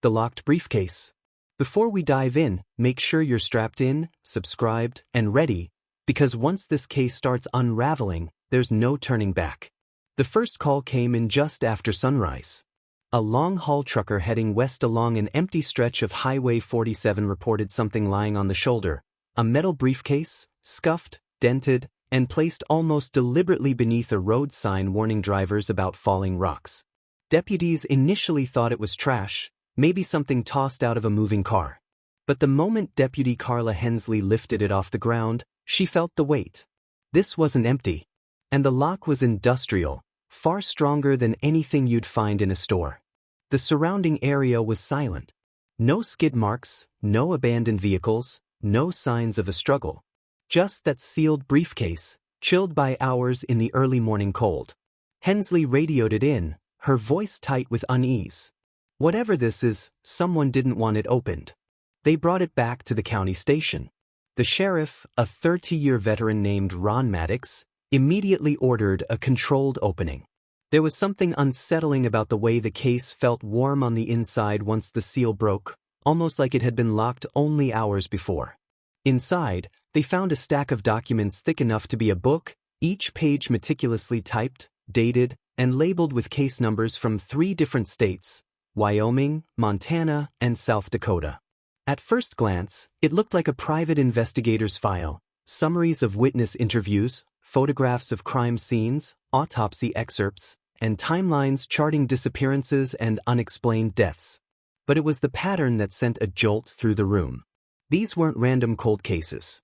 The Locked Briefcase. Before we dive in, make sure you're strapped in, subscribed, and ready, because once this case starts unraveling, there's no turning back. The first call came in just after sunrise. A long-haul trucker heading west along an empty stretch of Highway 47 reported something lying on the shoulder, a metal briefcase, scuffed, dented, and placed almost deliberately beneath a road sign warning drivers about falling rocks. Deputies initially thought it was trash, maybe something tossed out of a moving car. But the moment Deputy Carla Hensley lifted it off the ground, she felt the weight. This wasn't empty. And the lock was industrial, far stronger than anything you'd find in a store. The surrounding area was silent. No skid marks, no abandoned vehicles, no signs of a struggle. Just that sealed briefcase, chilled by hours in the early morning cold. Hensley radioed it in, her voice tight with unease. Whatever this is, someone didn't want it opened. They brought it back to the county station. The sheriff, a 30-year veteran named Ron Maddox, immediately ordered a controlled opening. There was something unsettling about the way the case felt warm on the inside once the seal broke, almost like it had been locked only hours before. Inside, they found a stack of documents thick enough to be a book, each page meticulously typed, dated, and labeled with case numbers from 3 different states: Wyoming, Montana, and South Dakota. At first glance, it looked like a private investigator's file: summaries of witness interviews, photographs of crime scenes, autopsy excerpts, and timelines charting disappearances and unexplained deaths. But it was the pattern that sent a jolt through the room. These weren't random cold cases.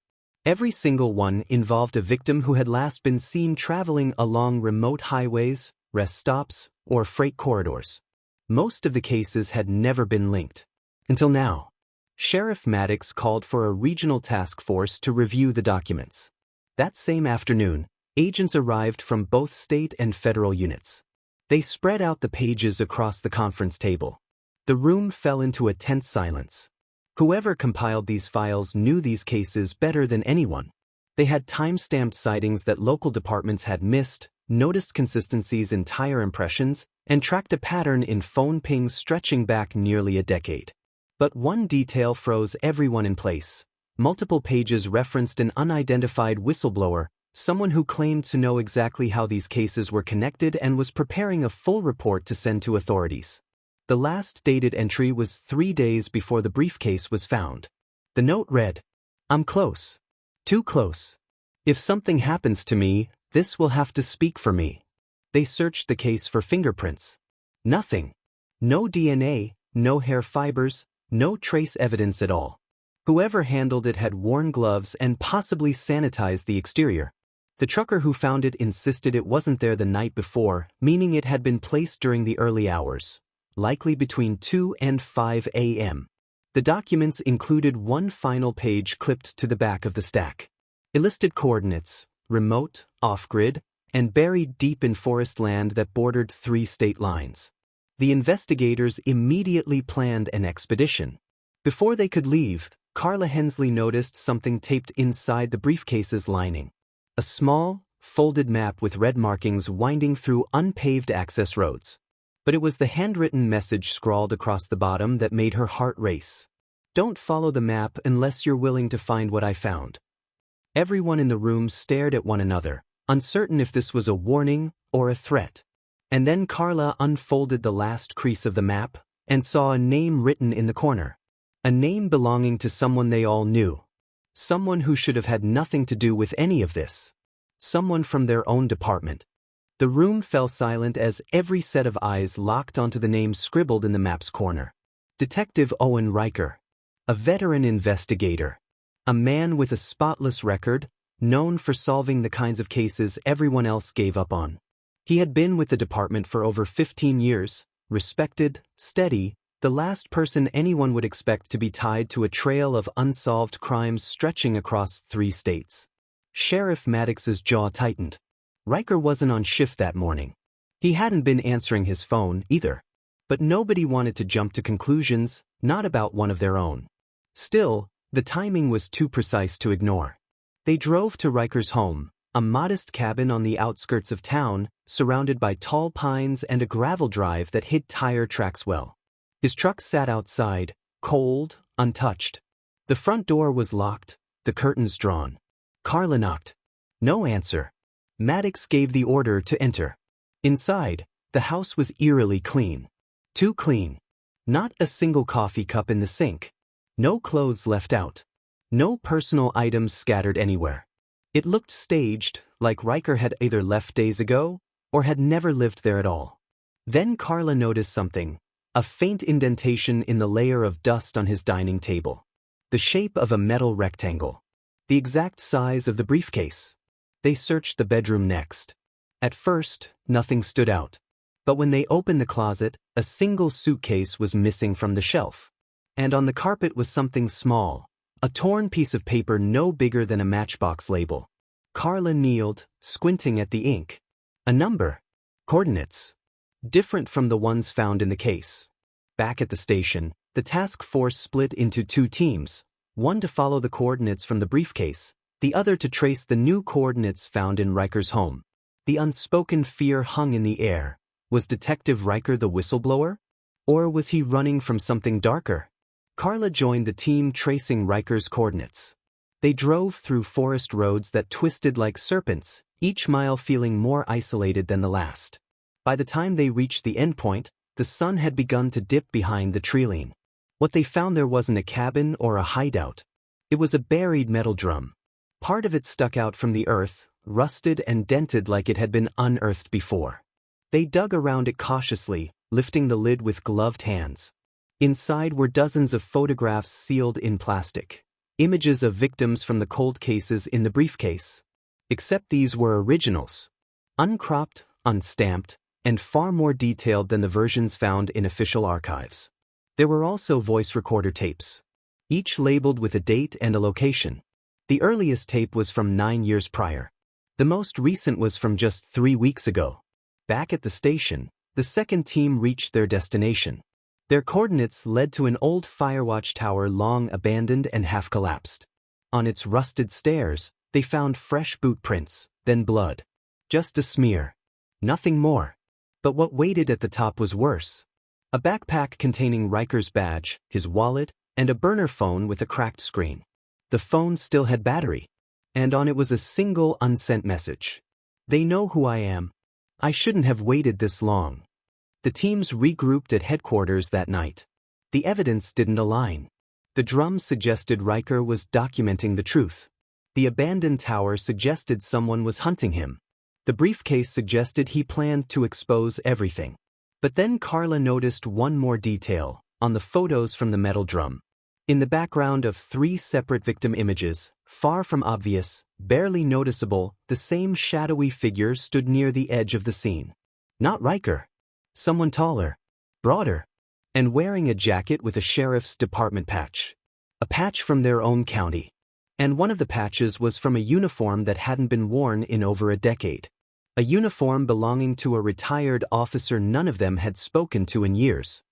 Every single one involved a victim who had last been seen traveling along remote highways, rest stops, or freight corridors. Most of the cases had never been linked. Until now. Sheriff Maddox called for a regional task force to review the documents. That same afternoon, agents arrived from both state and federal units. They spread out the pages across the conference table. The room fell into a tense silence. Whoever compiled these files knew these cases better than anyone. They had time-stamped sightings that local departments had missed, noticed consistencies in tire impressions, and tracked a pattern in phone pings stretching back nearly a decade. But one detail froze everyone in place. Multiple pages referenced an unidentified whistleblower, someone who claimed to know exactly how these cases were connected and was preparing a full report to send to authorities. The last dated entry was 3 days before the briefcase was found. The note read, "I'm close. Too close. If something happens to me, this will have to speak for me." They searched the case for fingerprints. Nothing. No DNA, no hair fibers, no trace evidence at all. Whoever handled it had worn gloves and possibly sanitized the exterior. The trucker who found it insisted it wasn't there the night before, meaning it had been placed during the early hours, likely between 2 and 5 a.m. The documents included one final page clipped to the back of the stack. It listed coordinates, remote, off-grid, and buried deep in forest land that bordered 3 state lines. The investigators immediately planned an expedition. Before they could leave, Carla Hensley noticed something taped inside the briefcase's lining. A small, folded map with red markings winding through unpaved access roads. But it was the handwritten message scrawled across the bottom that made her heart race. "Don't follow the map unless you're willing to find what I found." Everyone in the room stared at one another, uncertain if this was a warning or a threat. And then Carla unfolded the last crease of the map and saw a name written in the corner. A name belonging to someone they all knew. Someone who should have had nothing to do with any of this. Someone from their own department. The room fell silent as every set of eyes locked onto the name scribbled in the map's corner. Detective Owen Riker. A veteran investigator. A man with a spotless record, known for solving the kinds of cases everyone else gave up on. He had been with the department for over 15 years, respected, steady, the last person anyone would expect to be tied to a trail of unsolved crimes stretching across 3 states. Sheriff Maddox's jaw tightened. Riker wasn't on shift that morning. He hadn't been answering his phone, either. But nobody wanted to jump to conclusions, not about one of their own. Still, the timing was too precise to ignore. They drove to Riker's home, a modest cabin on the outskirts of town, surrounded by tall pines and a gravel drive that hid tire tracks well. His truck sat outside, cold, untouched. The front door was locked, the curtains drawn. Carla knocked. No answer. Maddox gave the order to enter. Inside, the house was eerily clean. Too clean. Not a single coffee cup in the sink. No clothes left out. No personal items scattered anywhere. It looked staged, like Riker had either left days ago or had never lived there at all. Then Carla noticed something, a faint indentation in the layer of dust on his dining table. The shape of a metal rectangle. The exact size of the briefcase. They searched the bedroom next. At first, nothing stood out. But when they opened the closet, a single suitcase was missing from the shelf. And on the carpet was something small, a torn piece of paper no bigger than a matchbox label. Carla kneeled, squinting at the ink. A number. Coordinates. Different from the ones found in the case. Back at the station, the task force split into two teams, one to follow the coordinates from the briefcase, the other to trace the new coordinates found in Riker's home. The unspoken fear hung in the air. Was Detective Riker the whistleblower? Or was he running from something darker? Carla joined the team tracing Riker's coordinates. They drove through forest roads that twisted like serpents, each mile feeling more isolated than the last. By the time they reached the endpoint, the sun had begun to dip behind the treeline. What they found there wasn't a cabin or a hideout. It was a buried metal drum. Part of it stuck out from the earth, rusted and dented like it had been unearthed before. They dug around it cautiously, lifting the lid with gloved hands. Inside were dozens of photographs sealed in plastic. Images of victims from the cold cases in the briefcase. Except these were originals. Uncropped, unstamped, and far more detailed than the versions found in official archives. There were also voice recorder tapes, each labeled with a date and a location. The earliest tape was from 9 years prior. The most recent was from just 3 weeks ago. Back at the station, the second team reached their destination. Their coordinates led to an old firewatch tower long abandoned and half collapsed. On its rusted stairs, they found fresh boot prints, then blood. Just a smear. Nothing more. But what waited at the top was worse. A backpack containing Riker's badge, his wallet, and a burner phone with a cracked screen. The phone still had battery. And on it was a single unsent message. They know who I am. I shouldn't have waited this long. The teams regrouped at headquarters that night. The evidence didn't align. The drum suggested Riker was documenting the truth. The abandoned tower suggested someone was hunting him. The briefcase suggested he planned to expose everything. But then Carla noticed one more detail, on the photos from the metal drum. In the background of 3 separate victim images, far from obvious, barely noticeable, the same shadowy figure stood near the edge of the scene. Not Riker. Someone taller, broader, and wearing a jacket with a sheriff's department patch. A patch from their own county. And one of the patches was from a uniform that hadn't been worn in over a decade. A uniform belonging to a retired officer none of them had spoken to in years.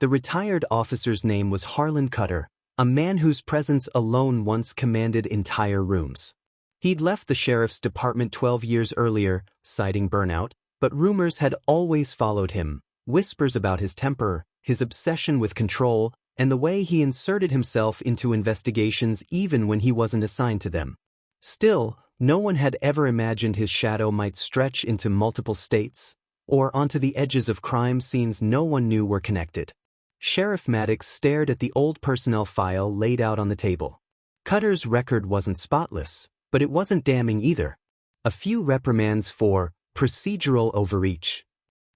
The retired officer's name was Harlan Cutter, a man whose presence alone once commanded entire rooms. He'd left the sheriff's department 12 years earlier, citing burnout, but rumors had always followed him, whispers about his temper, his obsession with control, and the way he inserted himself into investigations even when he wasn't assigned to them. Still, no one had ever imagined his shadow might stretch into multiple states, or onto the edges of crime scenes no one knew were connected. Sheriff Maddox stared at the old personnel file laid out on the table. Cutter's record wasn't spotless, but it wasn't damning either. A few reprimands for procedural overreach.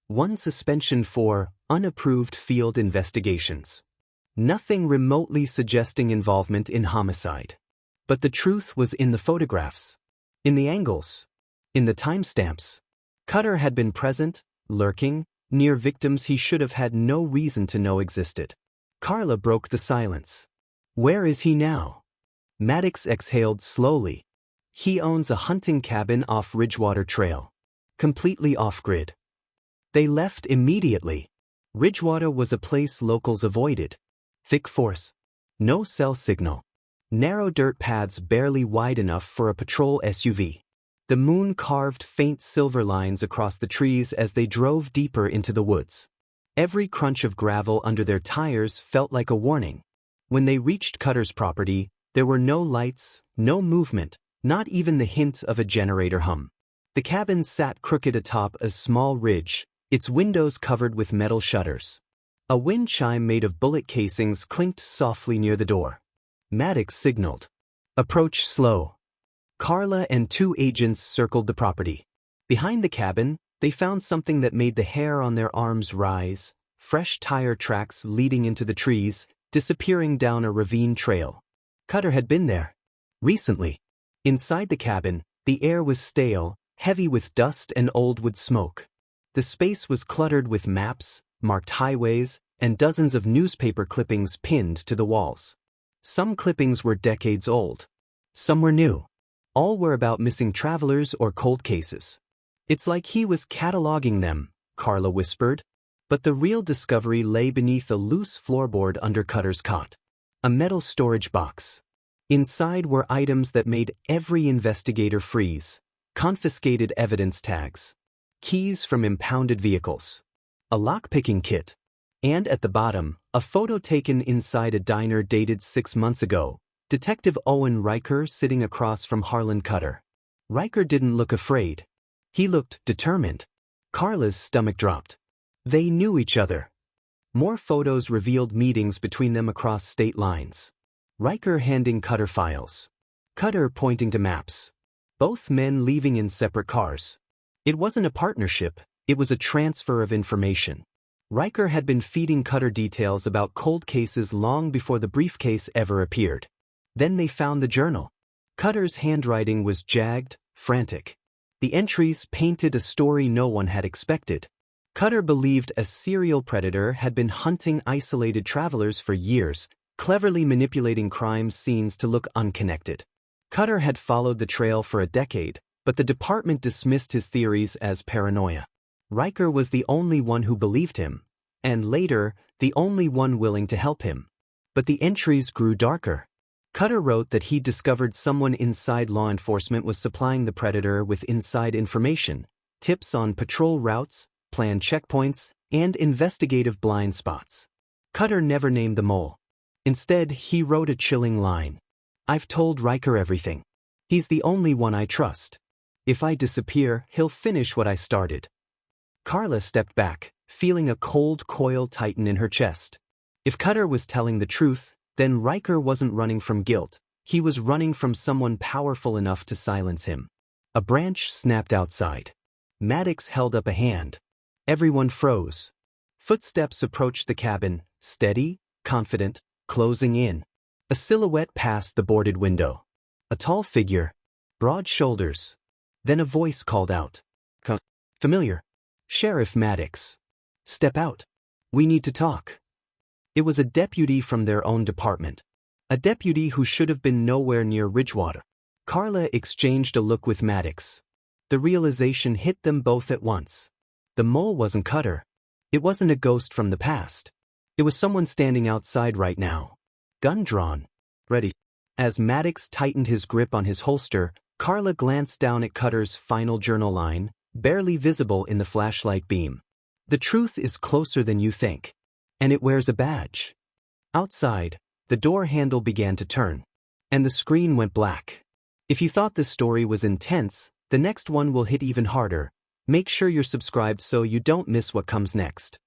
One suspension for unapproved field investigations. Nothing remotely suggesting involvement in homicide. But the truth was in the photographs. In the angles. In the timestamps. Cutter had been present, lurking, near victims he should have had no reason to know existed. Carla broke the silence. Where is he now? Maddox exhaled slowly. He owns a hunting cabin off Ridgewater Trail. Completely off-grid. They left immediately. Ridgewater was a place locals avoided. Thick forest. No cell signal. Narrow dirt paths barely wide enough for a patrol SUV. The moon carved faint silver lines across the trees as they drove deeper into the woods. Every crunch of gravel under their tires felt like a warning. When they reached Cutter's property, there were no lights, no movement, not even the hint of a generator hum. The cabin sat crooked atop a small ridge, its windows covered with metal shutters. A wind chime made of bullet casings clinked softly near the door. Maddox signaled. "Approach slow." Carla and 2 agents circled the property. Behind the cabin, they found something that made the hair on their arms rise, fresh tire tracks leading into the trees, disappearing down a ravine trail. Cutter had been there. Recently. Inside the cabin, the air was stale, heavy with dust and old wood smoke. The space was cluttered with maps, marked highways, and dozens of newspaper clippings pinned to the walls. Some clippings were decades old. Some were new. All were about missing travelers or cold cases. "It's like he was cataloging them," Carla whispered. But the real discovery lay beneath a loose floorboard under Cutter's cot. A metal storage box. Inside were items that made every investigator freeze. Confiscated evidence tags. Keys from impounded vehicles. A lockpicking kit. And at the bottom, a photo taken inside a diner dated 6 months ago. Detective Owen Riker sitting across from Harlan Cutter. Riker didn't look afraid. He looked determined. Carla's stomach dropped. They knew each other. More photos revealed meetings between them across state lines. Riker handing Cutter files. Cutter pointing to maps. Both men leaving in separate cars. It wasn't a partnership, it was a transfer of information. Riker had been feeding Cutter details about cold cases long before the briefcase ever appeared. Then they found the journal. Cutter's handwriting was jagged, frantic. The entries painted a story no one had expected. Cutter believed a serial predator had been hunting isolated travelers for years, cleverly manipulating crime scenes to look unconnected. Cutter had followed the trail for a decade, but the department dismissed his theories as paranoia. Riker was the only one who believed him, and later, the only one willing to help him. But the entries grew darker. Cutter wrote that he discovered someone inside law enforcement was supplying the predator with inside information, tips on patrol routes, planned checkpoints, and investigative blind spots. Cutter never named the mole. Instead, he wrote a chilling line. "I've told Riker everything. He's the only one I trust. If I disappear, he'll finish what I started." Carla stepped back, feeling a cold coil tighten in her chest. If Cutter was telling the truth, then Riker wasn't running from guilt. He was running from someone powerful enough to silence him. A branch snapped outside. Maddox held up a hand. Everyone froze. Footsteps approached the cabin, steady, confident, closing in. A silhouette passed the boarded window. A tall figure, broad shoulders. Then a voice called out. Familiar. "Sheriff Maddox. Step out. We need to talk." It was a deputy from their own department. A deputy who should have been nowhere near Ridgewater. Carla exchanged a look with Maddox. The realization hit them both at once. The mole wasn't Cutter. It wasn't a ghost from the past. It was someone standing outside right now. Gun drawn. Ready. As Maddox tightened his grip on his holster, Carla glanced down at Cutter's final journal line, barely visible in the flashlight beam. "The truth is closer than you think. And it wears a badge." Outside, the door handle began to turn. And the screen went black. If you thought this story was intense, the next one will hit even harder. Make sure you're subscribed so you don't miss what comes next.